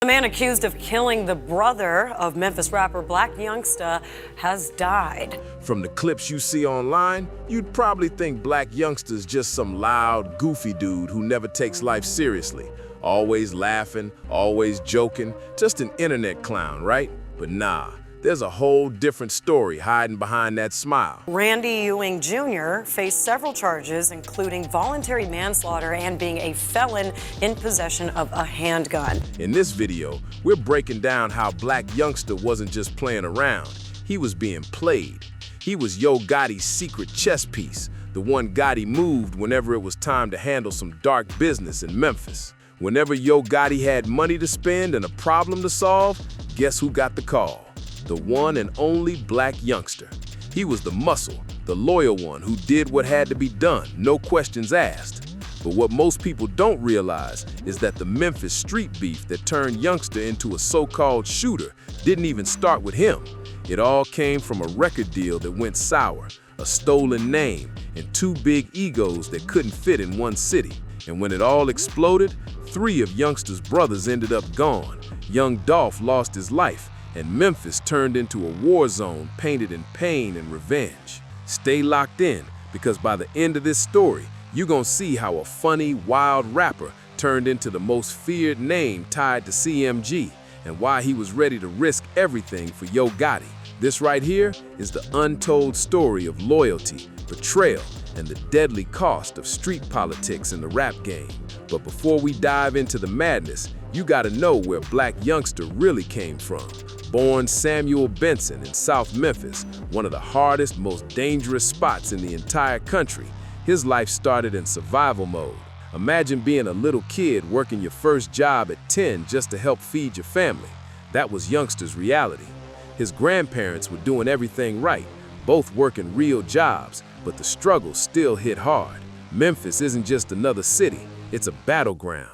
The man accused of killing the brother of Memphis rapper Blac Youngsta has died. From the clips you see online, you'd probably think Blac Youngsta's just some loud, goofy dude who never takes life seriously. Always laughing, always joking, just an internet clown, right? But nah, there's a whole different story hiding behind that smile. Randy Ewing Jr. faced several charges, including voluntary manslaughter and being a felon in possession of a handgun. In this video, we're breaking down how Blac Youngsta wasn't just playing around, he was being played. He was Yo Gotti's secret chess piece, the one Gotti moved whenever it was time to handle some dark business in Memphis. Whenever Yo Gotti had money to spend and a problem to solve, guess who got the call? The one and only Blac Youngsta. He was the muscle, the loyal one who did what had to be done, no questions asked. But what most people don't realize is that the Memphis street beef that turned Youngsta into a so-called shooter didn't even start with him. It all came from a record deal that went sour, a stolen name, and two big egos that couldn't fit in one city. And when it all exploded, 3 of Youngsta's brothers ended up gone. Young Dolph lost his life, and Memphis turned into a war zone painted in pain and revenge. Stay locked in, because by the end of this story, you're gonna see how a funny, wild rapper turned into the most feared name tied to CMG, and why he was ready to risk everything for Yo Gotti. This right here is the untold story of loyalty, betrayal, and the deadly cost of street politics in the rap game. But before we dive into the madness, you gotta know where Blac Youngsta really came from. Born Samuel Benson in South Memphis, one of the hardest, most dangerous spots in the entire country, his life started in survival mode. Imagine being a little kid working your first job at 10 just to help feed your family. That was Youngsta's reality. His grandparents were doing everything right, both working real jobs, but the struggle still hit hard. Memphis isn't just another city, it's a battleground.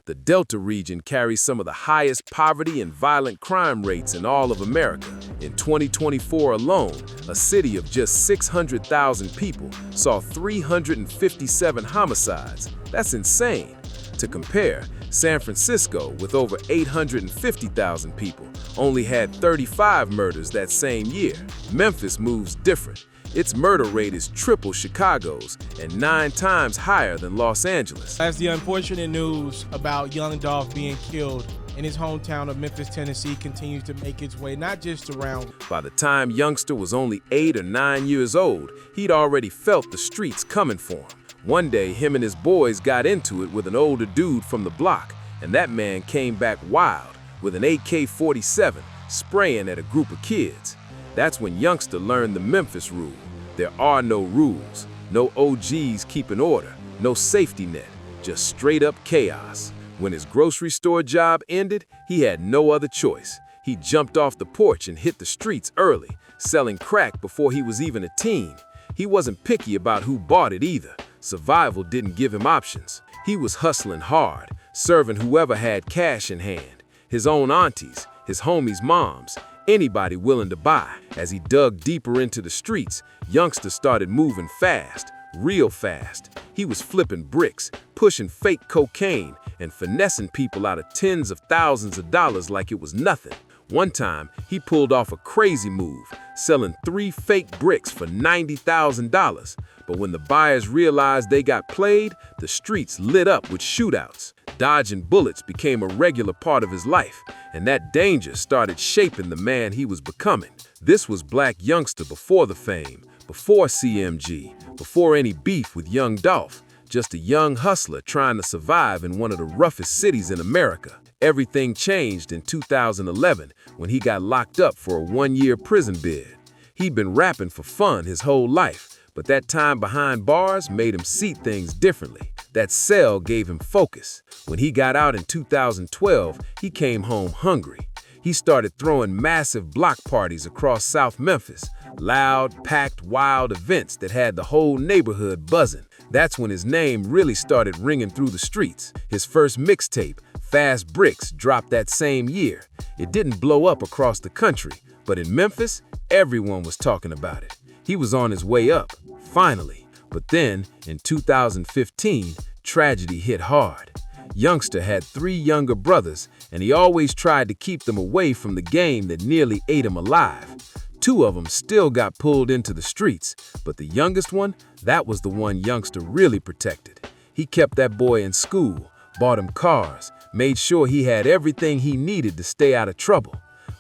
The Delta region carries some of the highest poverty and violent crime rates in all of America. In 2024 alone, a city of just 600,000 people saw 357 homicides. That's insane. To compare, San Francisco, with over 850,000 people, only had 35 murders that same year. Memphis moves different. Its murder rate is triple Chicago's and 9 times higher than Los Angeles. As the unfortunate news about Young Dolph being killed in his hometown of Memphis, Tennessee continues to make its way not just around. By the time Youngsta was only 8 or 9 years old, he'd already felt the streets coming for him. One day, him and his boys got into it with an older dude from the block, and that man came back wild with an AK-47 spraying at a group of kids. That's when Youngsta learned the Memphis rule. There are no rules, no OGs keeping order, no safety net, just straight up chaos. When his grocery store job ended, he had no other choice. He jumped off the porch and hit the streets early, selling crack before he was even a teen. He wasn't picky about who bought it either. Survival didn't give him options. He was hustling hard, serving whoever had cash in hand. His own aunties, his homies' moms, anybody willing to buy. As he dug deeper into the streets, Youngsta started moving fast, real fast. He was flipping bricks, pushing fake cocaine, and finessing people out of tens of thousands of dollars like it was nothing. One time, he pulled off a crazy move, selling 3 fake bricks for $90,000. But when the buyers realized they got played, the streets lit up with shootouts. Dodging bullets became a regular part of his life, and that danger started shaping the man he was becoming. This was Blac Youngsta before the fame, before CMG, before any beef with Young Dolph, just a young hustler trying to survive in one of the roughest cities in America. Everything changed in 2011 when he got locked up for a 1-year prison bid. He'd been rapping for fun his whole life, but that time behind bars made him see things differently. That cell gave him focus. When he got out in 2012, he came home hungry. He started throwing massive block parties across South Memphis, loud, packed, wild events that had the whole neighborhood buzzing. That's when his name really started ringing through the streets. His first mixtape, Fast Bricks, dropped that same year. It didn't blow up across the country, but in Memphis, everyone was talking about it. He was on his way up, finally. But then, in 2015, tragedy hit hard. Youngsta had 3 younger brothers, and he always tried to keep them away from the game that nearly ate him alive. 2 of them still got pulled into the streets, but the youngest one, that was the one Youngsta really protected. He kept that boy in school, bought him cars, made sure he had everything he needed to stay out of trouble.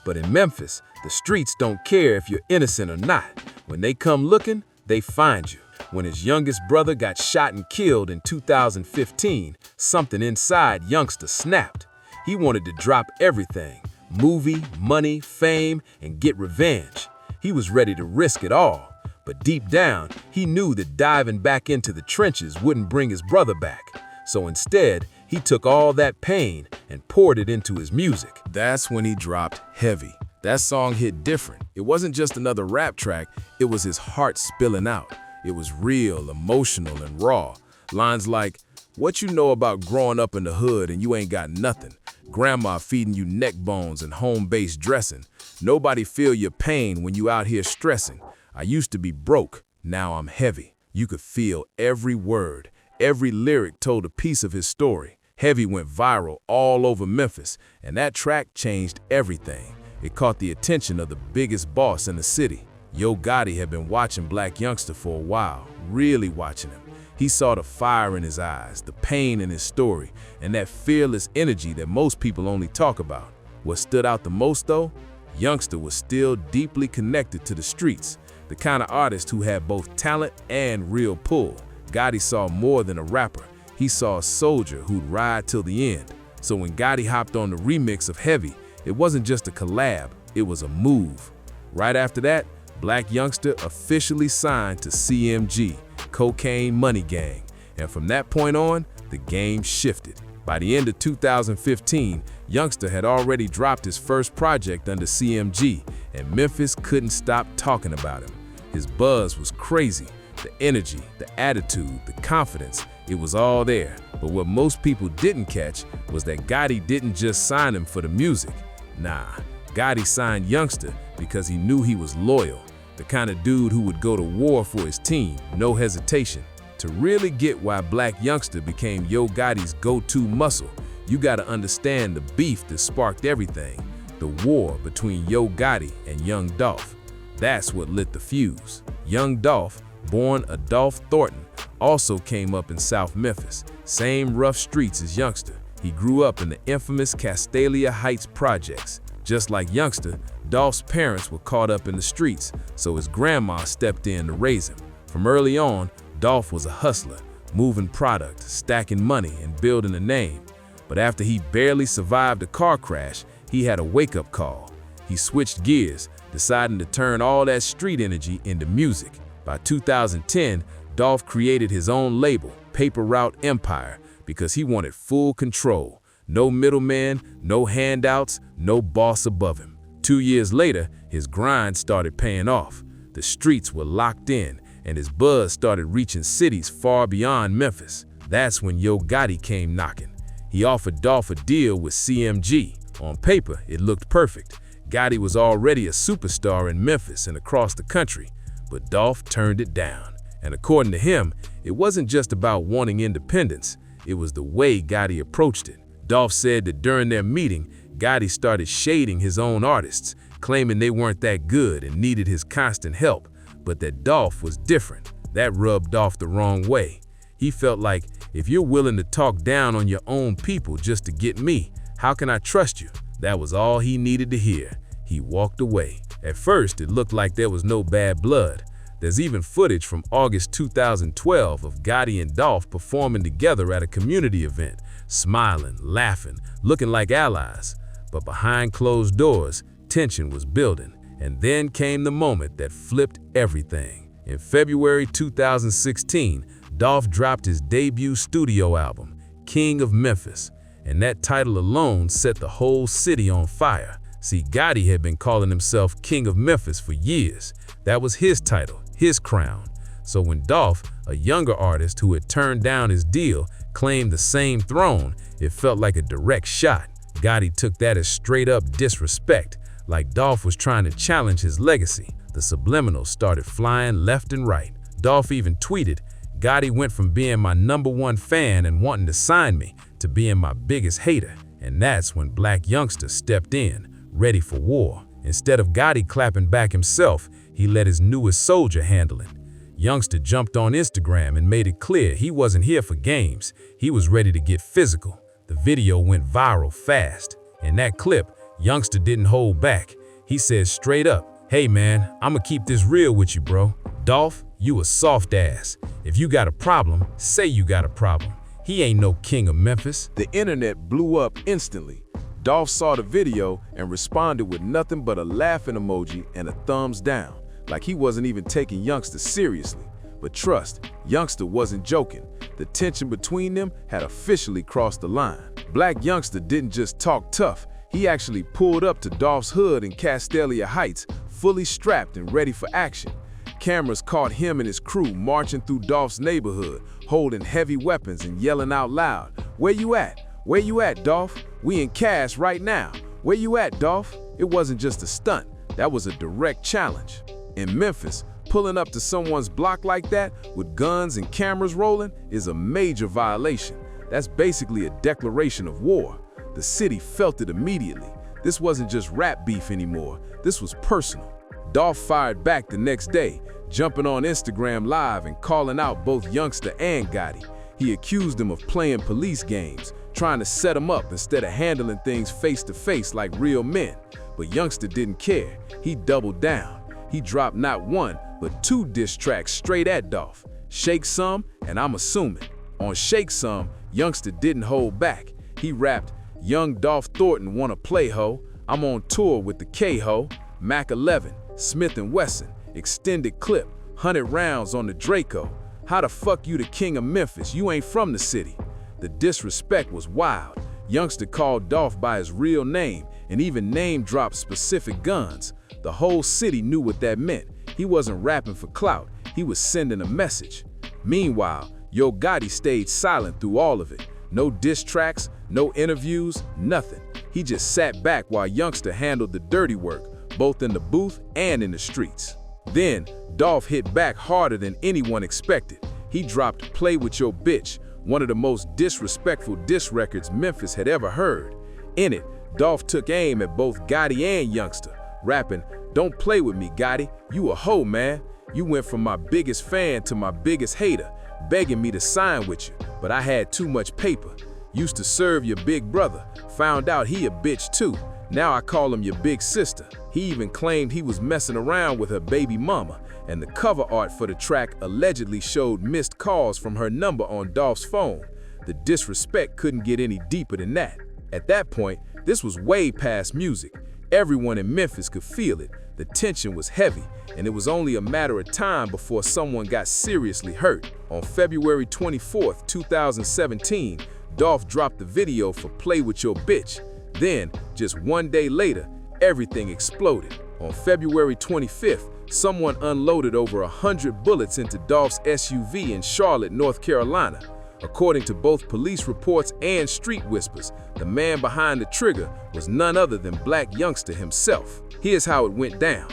But in Memphis, the streets don't care if you're innocent or not. When they come looking, they find you. When his youngest brother got shot and killed in 2015, something inside Youngsta snapped. He wanted to drop everything: movie, money, fame, and get revenge. He was ready to risk it all. But deep down, he knew that diving back into the trenches wouldn't bring his brother back. So instead, he took all that pain and poured it into his music. That's when he dropped Heavy. That song hit different. It wasn't just another rap track, it was his heart spilling out. It was real, emotional, and raw. Lines like, "What you know about growing up in the hood and you ain't got nothing? Grandma feeding you neck bones and home-based dressing. Nobody feel your pain when you out here stressing. I used to be broke, now I'm heavy." You could feel every word. Every lyric told a piece of his story. Heavy went viral all over Memphis, and that track changed everything. It caught the attention of the biggest boss in the city. Yo Gotti had been watching Blac Youngsta for a while, really watching him. He saw the fire in his eyes, the pain in his story, and that fearless energy that most people only talk about. What stood out the most though? Youngsta was still deeply connected to the streets, the kind of artist who had both talent and real pull. Gotti saw more than a rapper. He saw a soldier who'd ride till the end. So when Gotti hopped on the remix of Heavy, it wasn't just a collab, it was a move. Right after that, Blac Youngsta officially signed to CMG, Cocaine Money Gang, and from that point on, the game shifted. By the end of 2015, Youngsta had already dropped his first project under CMG, and Memphis couldn't stop talking about him. His buzz was crazy. The energy, the attitude, the confidence, it was all there. But what most people didn't catch was that Gotti didn't just sign him for the music. Nah, Gotti signed Youngsta because he knew he was loyal, the kind of dude who would go to war for his team, no hesitation. To really get why Blac Youngsta became Yo Gotti's go-to muscle, you gotta understand the beef that sparked everything, the war between Yo Gotti and Young Dolph. That's what lit the fuse. Young Dolph, born Adolph Thornton, also came up in South Memphis, same rough streets as Youngsta. He grew up in the infamous Castalia Heights projects. Just like Youngsta, Dolph's parents were caught up in the streets, so his grandma stepped in to raise him. From early on, Dolph was a hustler, moving product, stacking money, and building a name. But after he barely survived a car crash, he had a wake-up call. He switched gears, deciding to turn all that street energy into music. By 2010, Dolph created his own label, Paper Route Empire, because he wanted full control. No middleman, no handouts, no boss above him. 2 years later, his grind started paying off. The streets were locked in, and his buzz started reaching cities far beyond Memphis. That's when Yo Gotti came knocking. He offered Dolph a deal with CMG. On paper, it looked perfect. Gotti was already a superstar in Memphis and across the country, but Dolph turned it down. And according to him, it wasn't just about wanting independence, it was the way Gotti approached it. Dolph said that during their meeting, Gotti started shading his own artists, claiming they weren't that good and needed his constant help, but that Dolph was different. That rubbed Dolph the wrong way. He felt like, if you're willing to talk down on your own people just to get me, how can I trust you? That was all he needed to hear. He walked away. At first, it looked like there was no bad blood. There's even footage from August 2012 of Gotti and Dolph performing together at a community event, smiling, laughing, looking like allies. But behind closed doors, tension was building. And then came the moment that flipped everything. In February 2016, Dolph dropped his debut studio album, King of Memphis, and that title alone set the whole city on fire. See, Gotti had been calling himself King of Memphis for years. That was his title, his crown. So when Dolph, a younger artist who had turned down his deal, claimed the same throne, it felt like a direct shot. Gotti took that as straight-up disrespect, like Dolph was trying to challenge his legacy. The subliminals started flying left and right. Dolph even tweeted, "Gotti went from being my #1 fan and wanting to sign me to being my biggest hater." And that's when Blac Youngsta stepped in, ready for war. Instead of Gotti clapping back himself, he let his newest soldier handle it. Youngsta jumped on Instagram and made it clear he wasn't here for games. He was ready to get physical. The video went viral fast. In that clip, Youngsta didn't hold back. He said straight up, "Hey man, I'ma keep this real with you, bro. Dolph, you a soft ass. If you got a problem, say you got a problem. He ain't no king of Memphis." The internet blew up instantly. Dolph saw the video and responded with nothing but a laughing emoji and a thumbs down, like he wasn't even taking Youngsta seriously. But trust, Youngsta wasn't joking. The tension between them had officially crossed the line. Blac Youngsta didn't just talk tough, he actually pulled up to Dolph's hood in Castelia Heights, fully strapped and ready for action. Cameras caught him and his crew marching through Dolph's neighborhood, holding heavy weapons and yelling out loud, "Where you at? Where you at, Dolph? We in Cash right now. Where you at, Dolph?" It wasn't just a stunt, that was a direct challenge. In Memphis, pulling up to someone's block like that with guns and cameras rolling is a major violation. That's basically a declaration of war. The city felt it immediately. This wasn't just rap beef anymore, this was personal. Dolph fired back the next day, jumping on Instagram Live and calling out both Youngsta and Gotti. He accused them of playing police games, trying to set them up instead of handling things face to face like real men. But Youngsta didn't care. He doubled down. He dropped not one, but 2 diss tracks straight at Dolph, Shake Some and I'm Assuming. On Shake Some, Youngsta didn't hold back. He rapped, "Young Dolph Thornton wanna play ho, I'm on tour with the K-Ho, Mac 11, Smith & Wesson, extended clip, 100 rounds on the Draco. How the fuck you the king of Memphis? You ain't from the city." The disrespect was wild. Youngsta called Dolph by his real name and even name-dropped specific guns. The whole city knew what that meant. He wasn't rapping for clout, he was sending a message. Meanwhile, Yo Gotti stayed silent through all of it. No diss tracks, no interviews, nothing. He just sat back while Youngsta handled the dirty work, both in the booth and in the streets. Then, Dolph hit back harder than anyone expected. He dropped Play With Your Bitch, one of the most disrespectful diss records Memphis had ever heard. In it, Dolph took aim at both Gotti and Youngsta, rapping, "Don't play with me, Gotti, you a hoe, man. You went from my biggest fan to my biggest hater, begging me to sign with you, but I had too much paper. Used to serve your big brother, found out he a bitch too. Now I call him your big sister." He even claimed he was messing around with her baby mama, and the cover art for the track allegedly showed missed calls from her number on Dolph's phone. The disrespect couldn't get any deeper than that. At that point, this was way past music. Everyone in Memphis could feel it. The tension was heavy, and it was only a matter of time before someone got seriously hurt. On February 24th, 2017, Dolph dropped the video for Play With Your Bitch. Then, just one day later, everything exploded. On February 25th, someone unloaded over 100 bullets into Dolph's SUV in Charlotte, North Carolina. According to both police reports and street whispers, the man behind the trigger was none other than Blac Youngsta himself. Here's how it went down.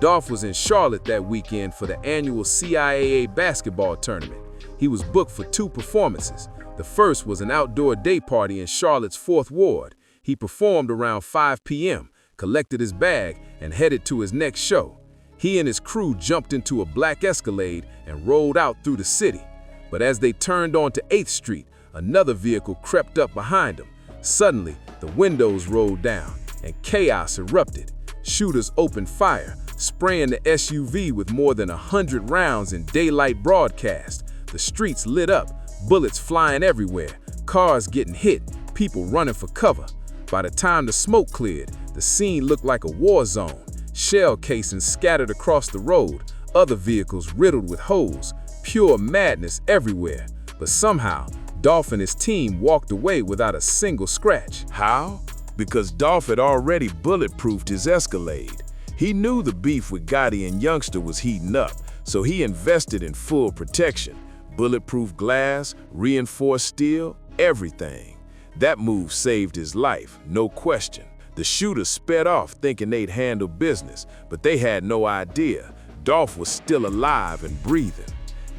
Dolph was in Charlotte that weekend for the annual CIAA basketball tournament. He was booked for 2 performances. The first was an outdoor day party in Charlotte's 4th Ward. He performed around 5 p.m., collected his bag, and headed to his next show. He and his crew jumped into a black Escalade and rolled out through the city. But as they turned onto 8th Street, another vehicle crept up behind them. Suddenly, the windows rolled down and chaos erupted. Shooters opened fire, spraying the SUV with more than 100 rounds in daylight broadcast. The streets lit up, bullets flying everywhere, cars getting hit, people running for cover. By the time the smoke cleared, the scene looked like a war zone. Shell casings scattered across the road, other vehicles riddled with holes, pure madness everywhere. But somehow, Dolph and his team walked away without a single scratch. How? Because Dolph had already bulletproofed his Escalade. He knew the beef with Gotti and Youngsta was heating up, so he invested in full protection. Bulletproof glass, reinforced steel, everything. That move saved his life, no question. The shooters sped off thinking they'd handle business, but they had no idea Dolph was still alive and breathing.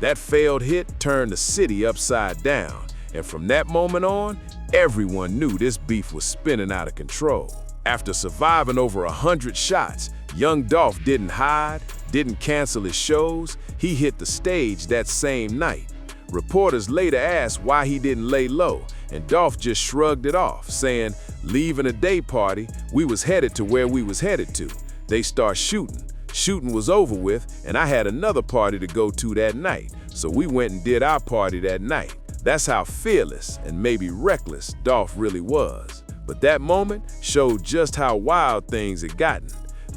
That failed hit turned the city upside down, and from that moment on, Everyone knew this beef was spinning out of control. After surviving over 100 shots, Young Dolph didn't hide, didn't cancel his shows. He hit the stage that same night. Reporters later asked why he didn't lay low, and Dolph just shrugged it off, saying, "Leaving a day party, we was headed to where we was headed to. They start shooting. Shooting was over with, and I had another party to go to that night, so we went and did our party that night." That's how fearless and maybe reckless Dolph really was. But that moment showed just how wild things had gotten.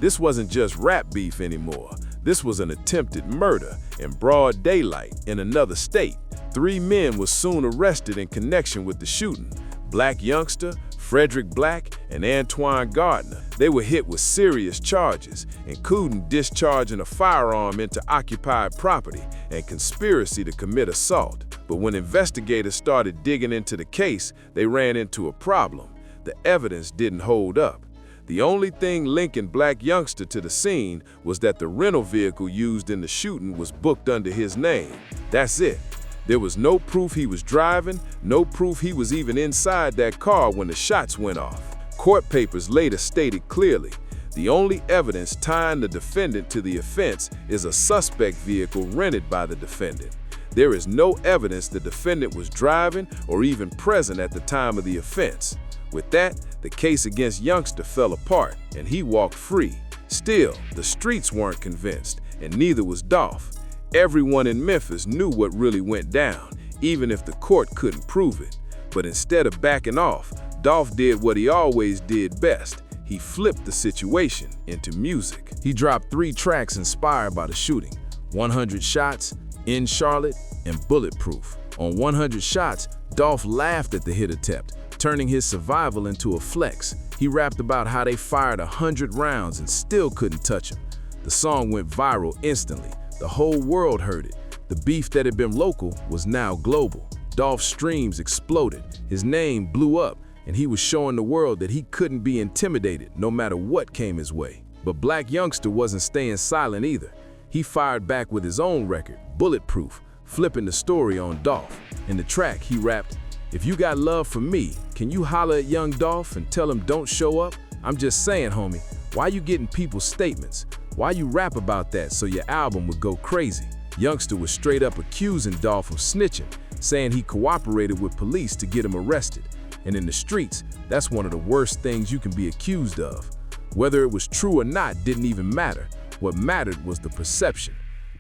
This wasn't just rap beef anymore. This was an attempted murder in broad daylight in another state. 3 men were soon arrested in connection with the shooting: Blac Youngsta, Frederick Black, and Antoine Gardner. They were hit with serious charges, including discharging a firearm into occupied property and conspiracy to commit assault. But when investigators started digging into the case, they ran into a problem. The evidence didn't hold up. The only thing linking Blac Youngsta to the scene was that the rental vehicle used in the shooting was booked under his name. That's it. There was no proof he was driving, no proof he was even inside that car when the shots went off. Court papers later stated clearly, the only evidence tying the defendant to the offense is a suspect vehicle rented by the defendant. There is no evidence the defendant was driving or even present at the time of the offense. With that, the case against Youngsta fell apart and he walked free. Still, the streets weren't convinced, and neither was Dolph. Everyone in Memphis knew what really went down, even if the court couldn't prove it. But instead of backing off, Dolph did what he always did best. He flipped the situation into music. He dropped 3 tracks inspired by the shooting: 100 Shots, In Charlotte, and Bulletproof. On 100 Shots, Dolph laughed at the hit attempt, turning his survival into a flex. He rapped about how they fired 100 rounds and still couldn't touch him. The song went viral instantly. The whole world heard it. The beef that had been local was now global. Dolph's streams exploded, his name blew up, and he was showing the world that he couldn't be intimidated no matter what came his way. But Blac Youngsta wasn't staying silent either. He fired back with his own record, Bulletproof, flipping the story on Dolph. In the track, he rapped, "If you got love for me, can you holler at Young Dolph and tell him don't show up? I'm just saying, homie, why you getting people's statements? Why you rap about that so your album would go crazy?" Youngsta was straight up accusing Dolph of snitching, saying he cooperated with police to get him arrested. And in the streets, that's one of the worst things you can be accused of. Whether it was true or not didn't even matter. What mattered was the perception.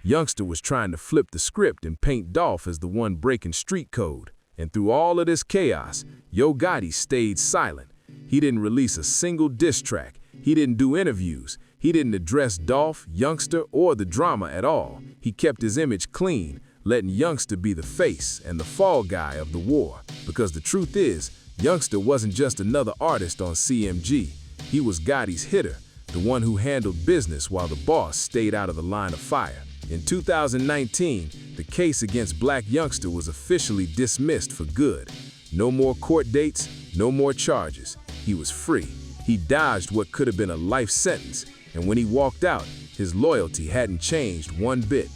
Youngsta was trying to flip the script and paint Dolph as the one breaking street code. And through all of this chaos, Yo Gotti stayed silent. He didn't release a single diss track. He didn't do interviews. He didn't address Dolph, Youngsta, or the drama at all. He kept his image clean, letting Youngsta be the face and the fall guy of the war. Because the truth is, Youngsta wasn't just another artist on CMG. He was Gotti's hitter, the one who handled business while the boss stayed out of the line of fire. In 2019, the case against Blac Youngsta was officially dismissed for good. No more court dates, no more charges. He was free. He dodged what could have been a life sentence, and when he walked out, his loyalty hadn't changed one bit.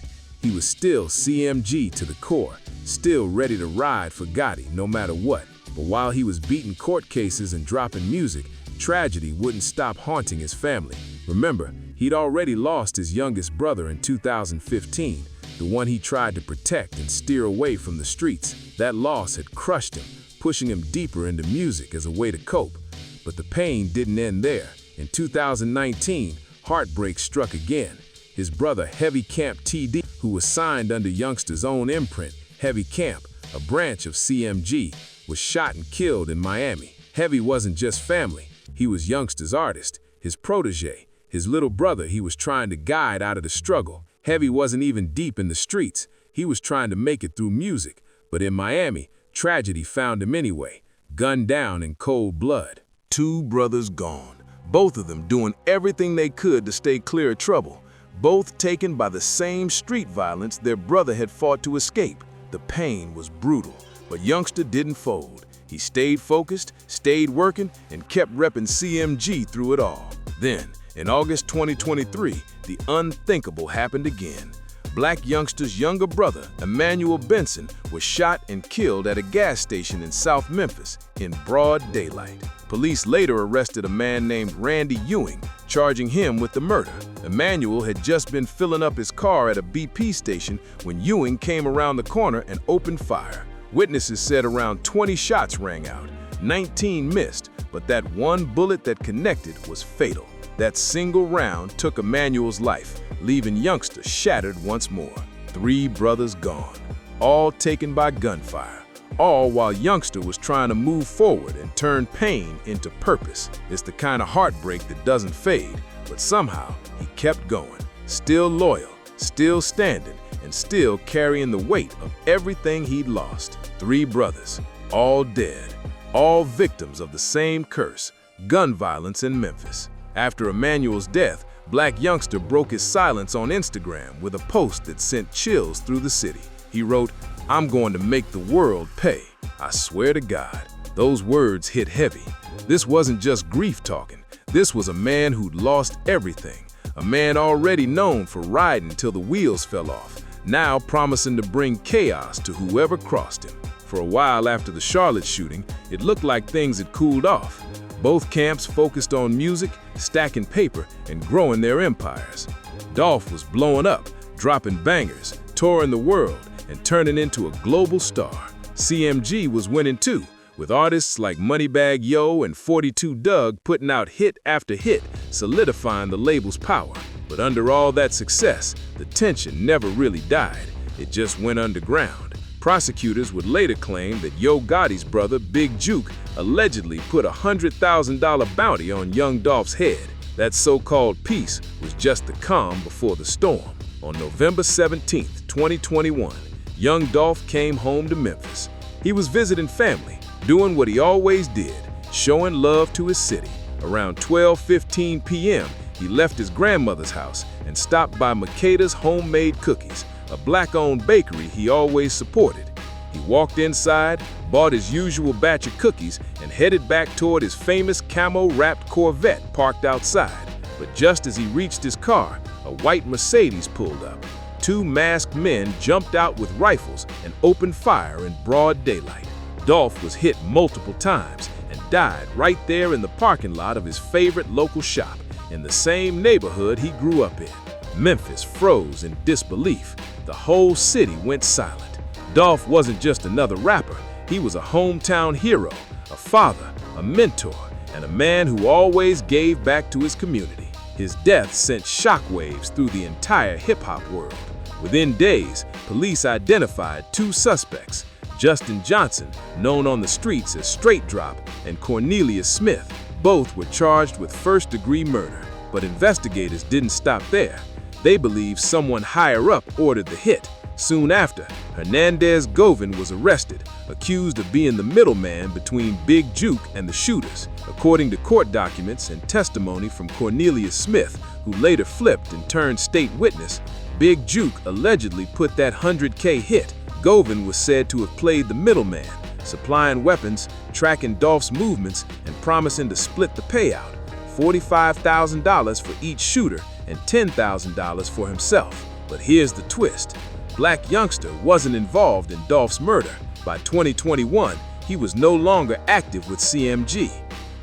He was still CMG to the core, still ready to ride for Gotti no matter what. But while he was beating court cases and dropping music, tragedy wouldn't stop haunting his family. Remember, he'd already lost his youngest brother in 2015, the one he tried to protect and steer away from the streets. That loss had crushed him, pushing him deeper into music as a way to cope. But the pain didn't end there. In 2019, heartbreak struck again. His brother, Heavy Camp TD, who was signed under Youngsta's own imprint, Heavy Camp, a branch of CMG, was shot and killed in Miami. Heavy wasn't just family. He was Youngsta's artist, his protege, his little brother he was trying to guide out of the struggle. Heavy wasn't even deep in the streets. He was trying to make it through music. But in Miami, tragedy found him anyway, gunned down in cold blood. 2 brothers gone, both of them doing everything they could to stay clear of trouble, both taken by the same street violence their brother had fought to escape. The pain was brutal, but Youngsta didn't fold. He stayed focused, stayed working, and kept repping CMG through it all. Then, in August 2023, the unthinkable happened again. Blac Youngsta's younger brother, Emmanuel Benson, was shot and killed at a gas station in South Memphis in broad daylight. Police later arrested a man named Randy Ewing, charging him with the murder. Emmanuel had just been filling up his car at a BP station when Ewing came around the corner and opened fire. Witnesses said around 20 shots rang out. 19 missed, but that one bullet that connected was fatal. That single round took Emmanuel's life, leaving Youngsta shattered once more. 3 brothers gone, all taken by gunfire, all while Youngsta was trying to move forward and turn pain into purpose. It's the kind of heartbreak that doesn't fade, but somehow he kept going, still loyal, still standing, and still carrying the weight of everything he'd lost. 3 brothers, all dead, all victims of the same curse, gun violence in Memphis. After Emmanuel's death, Blac Youngsta broke his silence on Instagram with a post that sent chills through the city. He wrote, "I'm going to make the world pay. I swear to God." Those words hit heavy. This wasn't just grief talking. This was a man who'd lost everything. A man already known for riding till the wheels fell off, now promising to bring chaos to whoever crossed him. For a while after the Charlotte shooting, it looked like things had cooled off. Both camps focused on music, stacking paper, and growing their empires. Dolph was blowing up, dropping bangers, touring the world, and turning into a global star. CMG was winning too, with artists like Moneybagg Yo and 42 Dugg putting out hit after hit, solidifying the label's power. But under all that success, the tension never really died. It just went underground. Prosecutors would later claim that Yo Gotti's brother, Big Juke, allegedly put a $100,000 bounty on Young Dolph's head. That so-called peace was just the calm before the storm. On November 17, 2021, Young Dolph came home to Memphis. He was visiting family, doing what he always did, showing love to his city. Around 12:15 p.m., he left his grandmother's house and stopped by Makeda's Homemade Cookies, a Black-owned bakery he always supported. He walked inside, bought his usual batch of cookies, and headed back toward his famous camo-wrapped Corvette parked outside. But just as he reached his car, a white Mercedes pulled up. 2 masked men jumped out with rifles and opened fire in broad daylight. Dolph was hit multiple times and died right there in the parking lot of his favorite local shop, in the same neighborhood he grew up in. Memphis froze in disbelief. The whole city went silent. Dolph wasn't just another rapper. He was a hometown hero, a father, a mentor, and a man who always gave back to his community. His death sent shockwaves through the entire hip-hop world. Within days, police identified 2 suspects, Justin Johnson, known on the streets as Straight Drop, and Cornelius Smith. Both were charged with first-degree murder. But investigators didn't stop there. They believe someone higher up ordered the hit. Soon after, Hernandez Govin was arrested, accused of being the middleman between Big Juke and the shooters. According to court documents and testimony from Cornelius Smith, who later flipped and turned state witness, Big Juke allegedly put that $100K hit. Govin was said to have played the middleman, supplying weapons, tracking Dolph's movements, and promising to split the payout, $45,000 for each shooter and $10,000 for himself. But here's the twist. Blac Youngsta wasn't involved in Dolph's murder. By 2021, he was no longer active with CMG.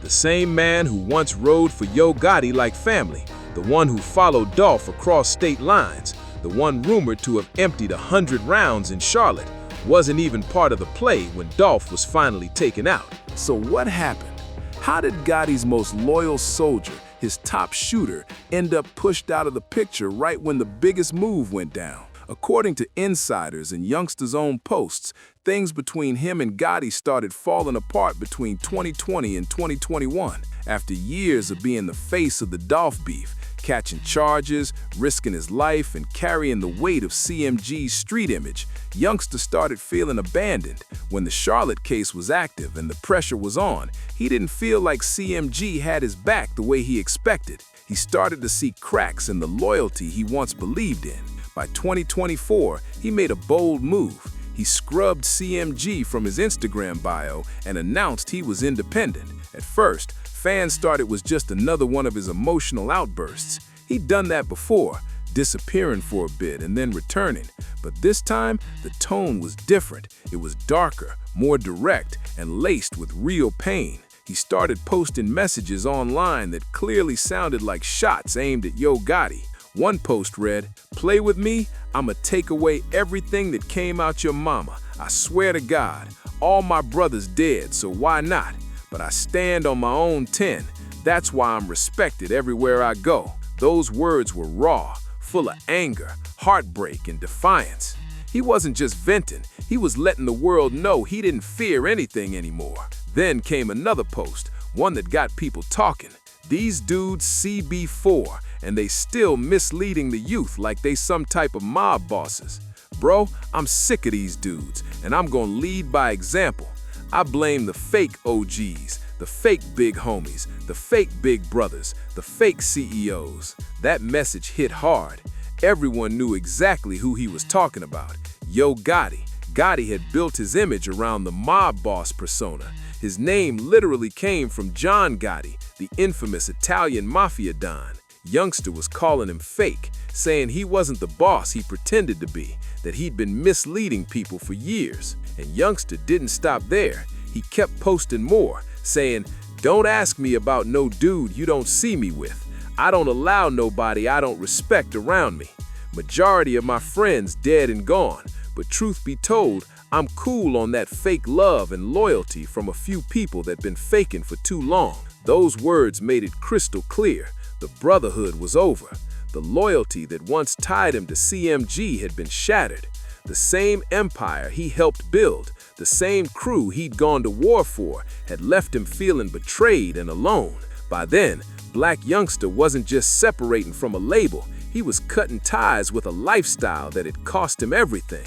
The same man who once rode for Yo Gotti like family, the one who followed Dolph across state lines, the one rumored to have emptied 100 rounds in Charlotte, wasn't even part of the play when Dolph was finally taken out. So what happened? How did Gotti's most loyal soldier, his top shooter, end up pushed out of the picture right when the biggest move went down? According to insiders and Youngsta's own posts, things between him and Gotti started falling apart between 2020 and 2021. After years of being the face of the Dolph beef, catching charges, risking his life, and carrying the weight of CMG's street image, Youngsta started feeling abandoned. When the Charlotte case was active and the pressure was on, he didn't feel like CMG had his back the way he expected. He started to see cracks in the loyalty he once believed in. By 2024, he made a bold move. He scrubbed CMG from his Instagram bio and announced he was independent. At first, fans thought it was just another one of his emotional outbursts. He'd done that before. disappearing for a bit and then returning. But this time, the tone was different. It was darker, more direct, and laced with real pain. He started posting messages online that clearly sounded like shots aimed at Yo Gotti. One post read, "Play with me, I'ma take away everything that came out your mama. I swear to God, all my brothers dead, so why not? But I stand on my own 10. That's why I'm respected everywhere I go." Those words were raw, full of anger, heartbreak, and defiance. He wasn't just venting, he was letting the world know he didn't fear anything anymore. Then came another post, one that got people talking. These dudes CB4, and they still misleading the youth like they some type of mob bosses. Bro, I'm sick of these dudes, and I'm gonna lead by example. I blame the fake OGs, the fake big homies, the fake big brothers, the fake CEOs. That message hit hard. Everyone knew exactly who he was talking about. Yo Gotti. Gotti had built his image around the mob boss persona. His name literally came from John Gotti, the infamous Italian mafia don. Youngsta was calling him fake, saying he wasn't the boss he pretended to be, that he'd been misleading people for years. And Youngsta didn't stop there. He kept posting more, saying, "Don't ask me about no dude you don't see me with. I don't allow nobody I don't respect around me. Majority of my friends dead and gone, but truth be told, I'm cool on that fake love and loyalty from a few people that been faking for too long." Those words made it crystal clear. The Brotherhood was over. The loyalty that once tied him to CMG had been shattered. The same empire he helped build, the same crew he'd gone to war for, had left him feeling betrayed and alone. By then, Blac Youngsta wasn't just separating from a label, he was cutting ties with a lifestyle that had cost him everything.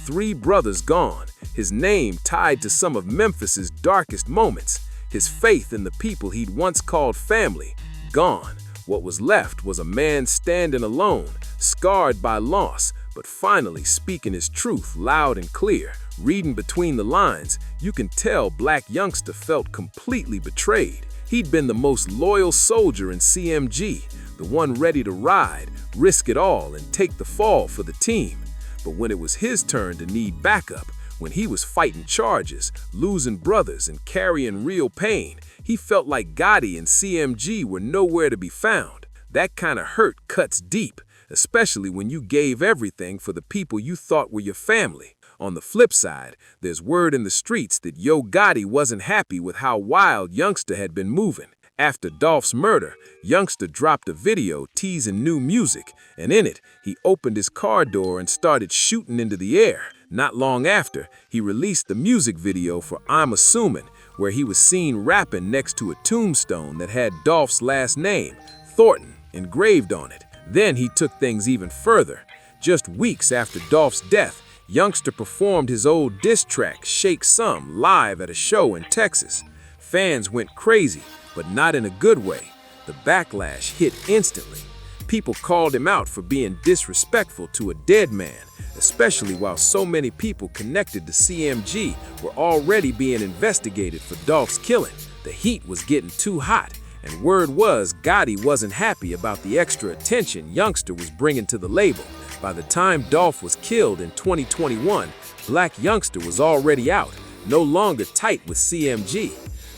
3 brothers gone, his name tied to some of Memphis's darkest moments, his faith in the people he'd once called family, gone. What was left was a man standing alone, scarred by loss, but finally speaking his truth loud and clear. Reading between the lines, you can tell Blac Youngsta felt completely betrayed. He'd been the most loyal soldier in CMG, the one ready to ride, risk it all, and take the fall for the team. But when it was his turn to need backup, when he was fighting charges, losing brothers, and carrying real pain, he felt like Gotti and CMG were nowhere to be found. That kind of hurt cuts deep, especially when you gave everything for the people you thought were your family. On the flip side, there's word in the streets that Yo Gotti wasn't happy with how wild Youngsta had been moving. After Dolph's murder, Youngsta dropped a video teasing new music, and in it, he opened his car door and started shooting into the air. Not long after, he released the music video for I'm Assuming, where he was seen rapping next to a tombstone that had Dolph's last name, Thornton, engraved on it. Then he took things even further. Just weeks after Dolph's death, Youngsta performed his old diss track, Shake Some, live at a show in Texas. Fans went crazy, but not in a good way. The backlash hit instantly. People called him out for being disrespectful to a dead man, especially while so many people connected to CMG were already being investigated for Dolph's killing. The heat was getting too hot, and word was Gotti wasn't happy about the extra attention Youngsta was bringing to the label. By the time Dolph was killed in 2021, Blac Youngsta was already out, no longer tight with CMG.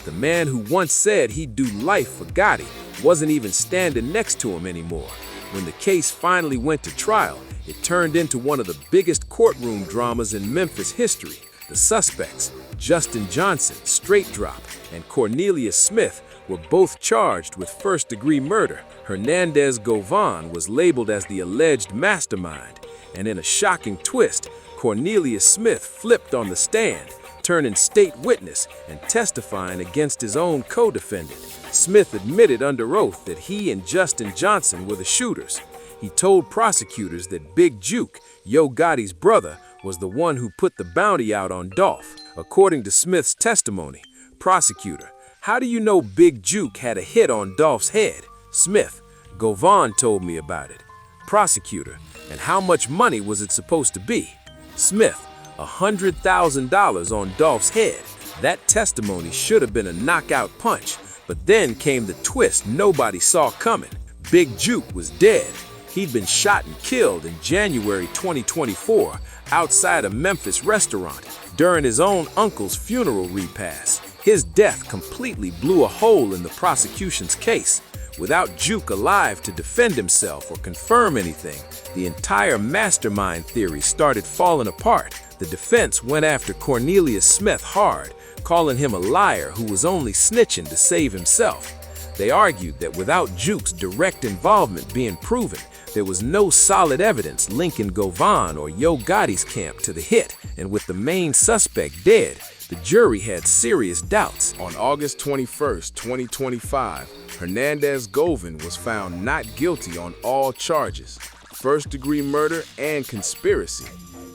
The man who once said he'd do life for Gotti wasn't even standing next to him anymore. When the case finally went to trial, it turned into one of the biggest courtroom dramas in Memphis history. The suspects, Justin Johnson, Straight Drop, and Cornelius Smith, were both charged with first-degree murder. Hernandez Govan was labeled as the alleged mastermind, and in a shocking twist, Cornelius Smith flipped on the stand, turning state witness and testifying against his own co-defendant. Smith admitted under oath that he and Justin Johnson were the shooters. He told prosecutors that Big Juke, Yo Gotti's brother, was the one who put the bounty out on Dolph. According to Smith's testimony, prosecutor: "How do you know Big Juke had a hit on Dolph's head?" Smith: "Govan told me about it." Prosecutor: "And how much money was it supposed to be?" Smith: $100,000 on Dolph's head. That testimony should have been a knockout punch, but then came the twist nobody saw coming. Big Juke was dead. He'd been shot and killed in January 2024 outside a Memphis restaurant during his own uncle's funeral repast. His death completely blew a hole in the prosecution's case. Without Juke alive to defend himself or confirm anything, the entire mastermind theory started falling apart. The defense went after Cornelius Smith hard, calling him a liar who was only snitching to save himself. They argued that without Juke's direct involvement being proven, there was no solid evidence linking Govan or Yo Gotti's camp to the hit, and with the main suspect dead, the jury had serious doubts. On August 21, 2025, Hernandez Govan was found not guilty on all charges, first-degree murder and conspiracy.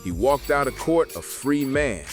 He walked out of court a free man.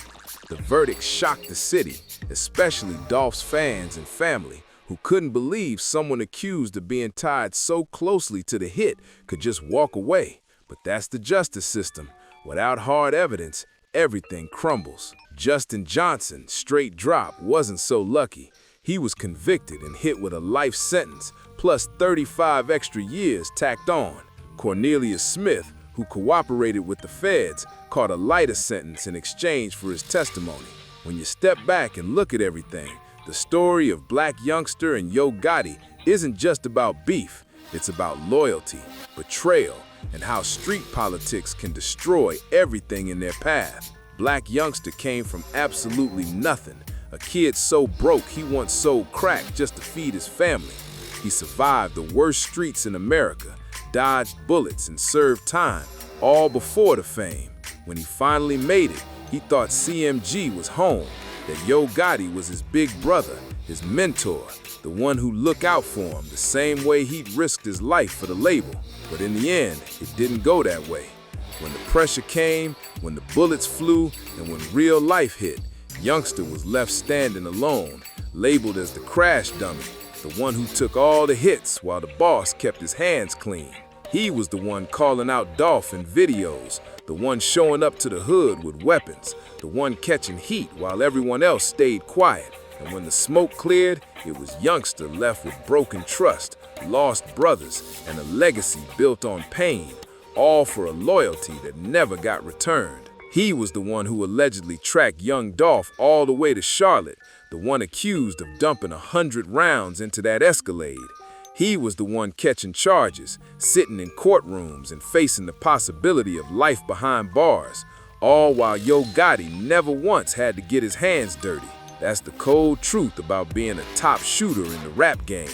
The verdict shocked the city, especially Dolph's fans and family, who couldn't believe someone accused of being tied so closely to the hit could just walk away. But that's the justice system. Without hard evidence, everything crumbles. Justin Johnson, straight drop, wasn't so lucky. He was convicted and hit with a life sentence, plus 35 extra years tacked on. Cornelius Smith, who cooperated with the feds, caught a lighter sentence in exchange for his testimony. When you step back and look at everything, the story of Blac Youngsta and Yo Gotti isn't just about beef. It's about loyalty, betrayal, and how street politics can destroy everything in their path. Blac Youngsta came from absolutely nothing. A kid so broke he once sold crack just to feed his family. He survived the worst streets in America, dodged bullets, and served time, all before the fame. When he finally made it, he thought CMG was home, that Yo Gotti was his big brother, his mentor, the one who looked out for him the same way he'd risked his life for the label. But in the end, it didn't go that way. When the pressure came, when the bullets flew, and when real life hit, Youngsta was left standing alone, labeled as the crash dummy, the one who took all the hits while the boss kept his hands clean. He was the one calling out Dolph in videos, the one showing up to the hood with weapons, the one catching heat while everyone else stayed quiet. And when the smoke cleared, it was Youngsta left with broken trust, lost brothers, and a legacy built on pain, all for a loyalty that never got returned. He was the one who allegedly tracked Young Dolph all the way to Charlotte, the one accused of dumping 100 rounds into that Escalade. He was the one catching charges, sitting in courtrooms and facing the possibility of life behind bars, all while Yo Gotti never once had to get his hands dirty. That's the cold truth about being a top shooter in the rap game.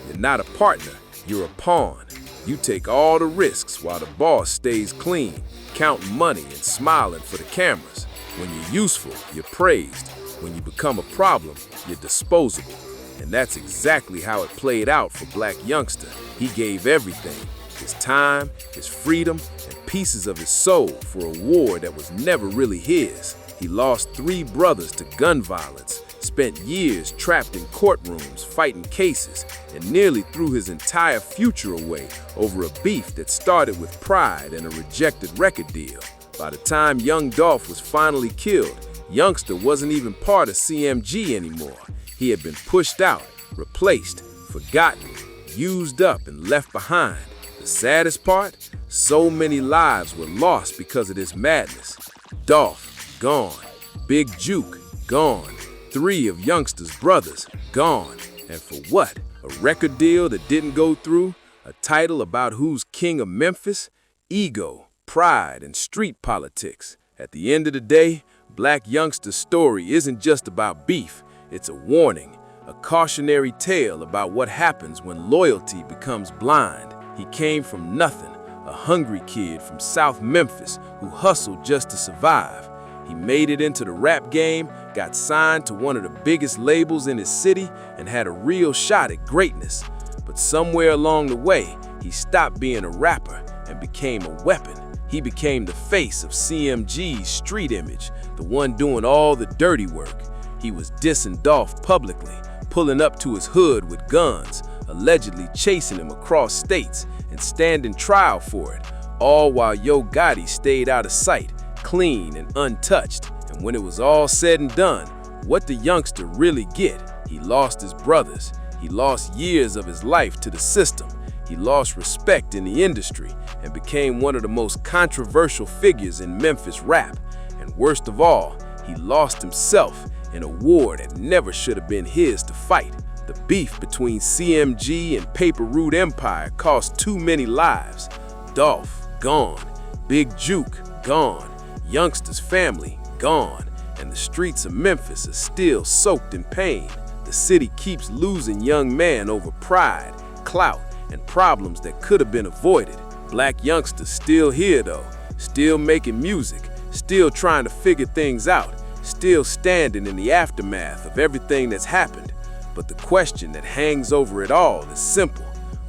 You're not a partner, you're a pawn. You take all the risks while the boss stays clean, counting money and smiling for the cameras. When you're useful, you're praised. When you become a problem, you're disposable. And that's exactly how it played out for Blac Youngsta. He gave everything, his time, his freedom, and pieces of his soul for a war that was never really his. He lost 3 brothers to gun violence, spent years trapped in courtrooms fighting cases, and nearly threw his entire future away over a beef that started with pride and a rejected record deal. By the time Young Dolph was finally killed, Youngsta wasn't even part of CMG anymore. He had been pushed out, replaced, forgotten, used up, and left behind. The saddest part? So many lives were lost because of this madness. Dolph, gone. Big Juke, gone. 3 of Youngsta's brothers, gone. And for what? A record deal that didn't go through? A title about who's king of Memphis? Ego, pride, and street politics. At the end of the day, Blac Youngsta's story isn't just about beef. It's a warning, a cautionary tale about what happens when loyalty becomes blind. He came from nothing, a hungry kid from South Memphis who hustled just to survive. He made it into the rap game, got signed to one of the biggest labels in his city, and had a real shot at greatness. But somewhere along the way, he stopped being a rapper and became a weapon. He became the face of CMG's street image, the one doing all the dirty work. He was dissing Dolph publicly, pulling up to his hood with guns, allegedly chasing him across states and standing trial for it, all while Yo Gotti stayed out of sight, clean and untouched. And when it was all said and done, what did Youngsta really get? He lost his brothers. He lost years of his life to the system. He lost respect in the industry and became one of the most controversial figures in Memphis rap. And worst of all, he lost himself in a war that never should have been his to fight. The beef between CMG and Paper Route Empire cost too many lives. Dolph, gone. Big Juke, gone. Youngsta's family, gone. And the streets of Memphis are still soaked in pain. The city keeps losing young men over pride, clout, and problems that could have been avoided. Blac Youngsta's still here though, still making music, still trying to figure things out, still standing in the aftermath of everything that's happened. But the question that hangs over it all is simple.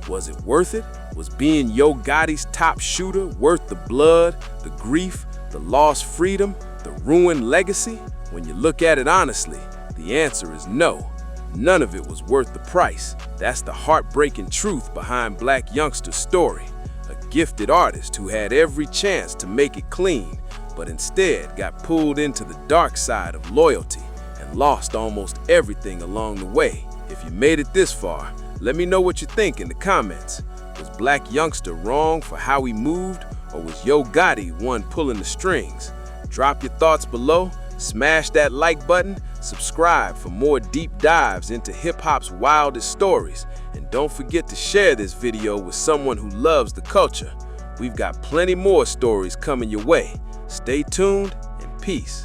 Was it worth it? Was being Yo Gotti's top shooter worth the blood, the grief, the lost freedom, the ruined legacy? When you look at it honestly, the answer is no. None of it was worth the price. That's the heartbreaking truth behind Blac Youngsta's story. A gifted artist who had every chance to make it clean, but instead got pulled into the dark side of loyalty and lost almost everything along the way. If you made it this far, let me know what you think in the comments. Was Blac Youngsta wrong for how he moved, or was Yo Gotti one pulling the strings? Drop your thoughts below, smash that like button, subscribe for more deep dives into hip-hop's wildest stories, and don't forget to share this video with someone who loves the culture. We've got plenty more stories coming your way. Stay tuned and peace.